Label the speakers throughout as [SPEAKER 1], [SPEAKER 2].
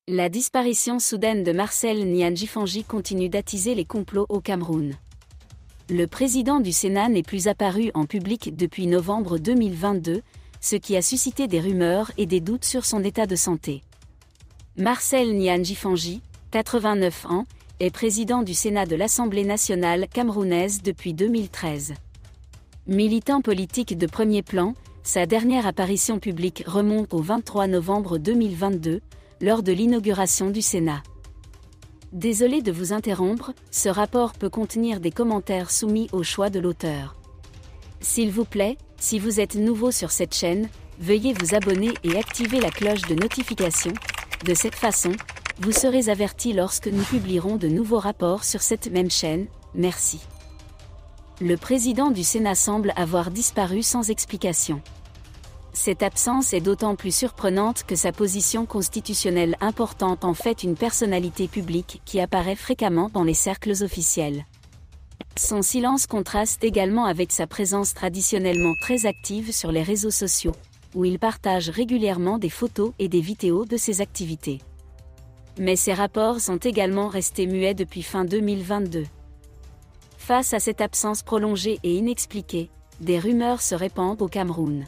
[SPEAKER 1] La disparition soudaine de Marcel Nianjifanji continue d'attiser les complots au Cameroun. Le président du Sénat n'est plus apparu en public depuis novembre 2022, ce qui a suscité des rumeurs et des doutes sur son état de santé. Marcel Nianjifanji, 89 ans, est président du Sénat de l'Assemblée nationale camerounaise depuis 2013. Militant politique de premier plan, sa dernière apparition publique remonte au 23 novembre 2022, lors de l'inauguration du Sénat. Désolé de vous interrompre, ce rapport peut contenir des commentaires soumis au choix de l'auteur. S'il vous plaît, si vous êtes nouveau sur cette chaîne, veuillez vous abonner et activer la cloche de notification. De cette façon, vous serez averti lorsque nous publierons de nouveaux rapports sur cette même chaîne. Merci. Le président du Sénat semble avoir disparu sans explication. Cette absence est d'autant plus surprenante que sa position constitutionnelle importante en fait une personnalité publique qui apparaît fréquemment dans les cercles officiels. Son silence contraste également avec sa présence traditionnellement très active sur les réseaux sociaux, où il partage régulièrement des photos et des vidéos de ses activités. Mais ses rapports sont également restés muets depuis fin 2022. Face à cette absence prolongée et inexpliquée, des rumeurs se répandent au Cameroun.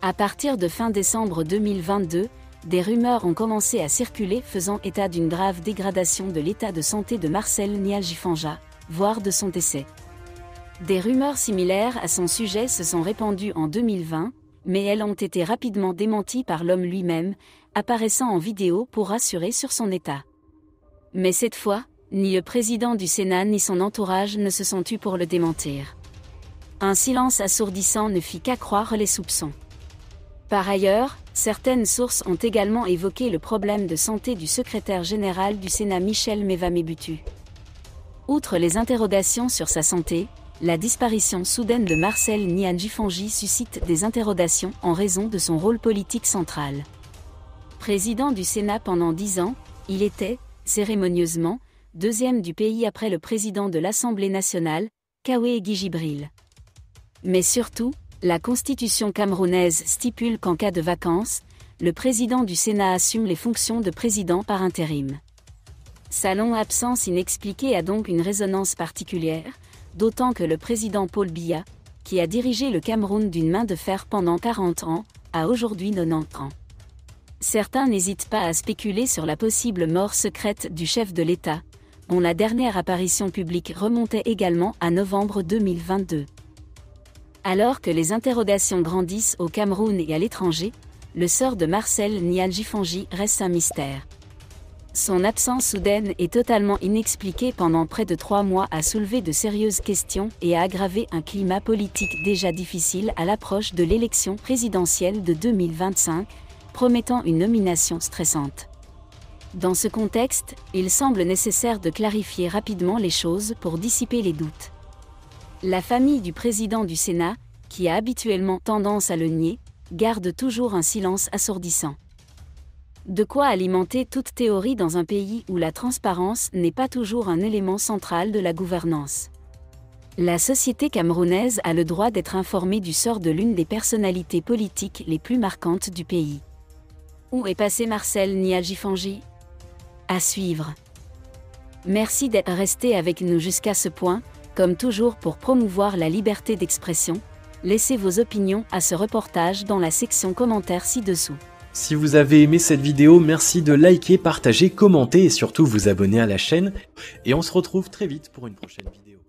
[SPEAKER 1] À partir de fin décembre 2022, des rumeurs ont commencé à circuler faisant état d'une grave dégradation de l'état de santé de Marcel Nianjifanji, voire de son décès. Des rumeurs similaires à son sujet se sont répandues en 2020, mais elles ont été rapidement démenties par l'homme lui-même, apparaissant en vidéo pour rassurer sur son état. Mais cette fois, ni le président du Sénat ni son entourage ne se sont tus pour le démentir. Un silence assourdissant ne fit qu'accroître les soupçons. Par ailleurs, certaines sources ont également évoqué le problème de santé du secrétaire général du Sénat Michel Méva-Mébutu. Outre les interrogations sur sa santé, la disparition soudaine de Marcel Nianjifanji suscite des interrogations en raison de son rôle politique central. Président du Sénat pendant 10 ans, il était, cérémonieusement, deuxième du pays après le président de l'Assemblée nationale, Kaoué Guy-Gibril. Mais surtout, la Constitution camerounaise stipule qu'en cas de vacance, le président du Sénat assume les fonctions de président par intérim. Sa longue absence inexpliquée a donc une résonance particulière, d'autant que le président Paul Biya, qui a dirigé le Cameroun d'une main de fer pendant 40 ans, a aujourd'hui 90 ans. Certains n'hésitent pas à spéculer sur la possible mort secrète du chef de l'État, dont la dernière apparition publique remontait également à novembre 2022. Alors que les interrogations grandissent au Cameroun et à l'étranger, le sort de Marcel Nianjifanji reste un mystère. Son absence soudaine et totalement inexpliquée pendant près de 3 mois a soulevé de sérieuses questions et a aggravé un climat politique déjà difficile à l'approche de l'élection présidentielle de 2025, promettant une nomination stressante. Dans ce contexte, il semble nécessaire de clarifier rapidement les choses pour dissiper les doutes. La famille du président du Sénat, qui a habituellement tendance à le nier, garde toujours un silence assourdissant. De quoi alimenter toute théorie dans un pays où la transparence n'est pas toujours un élément central de la gouvernance. La société camerounaise a le droit d'être informée du sort de l'une des personnalités politiques les plus marquantes du pays. Où est passé Marcel Nianjifanji ? À suivre. Merci d'être resté avec nous jusqu'à ce point. Comme toujours pour promouvoir la liberté d'expression, laissez vos opinions à ce reportage dans la section commentaires ci-dessous.
[SPEAKER 2] Si vous avez aimé cette vidéo, merci de liker, partager, commenter et surtout vous abonner à la chaîne. Et on se retrouve très vite pour une prochaine vidéo.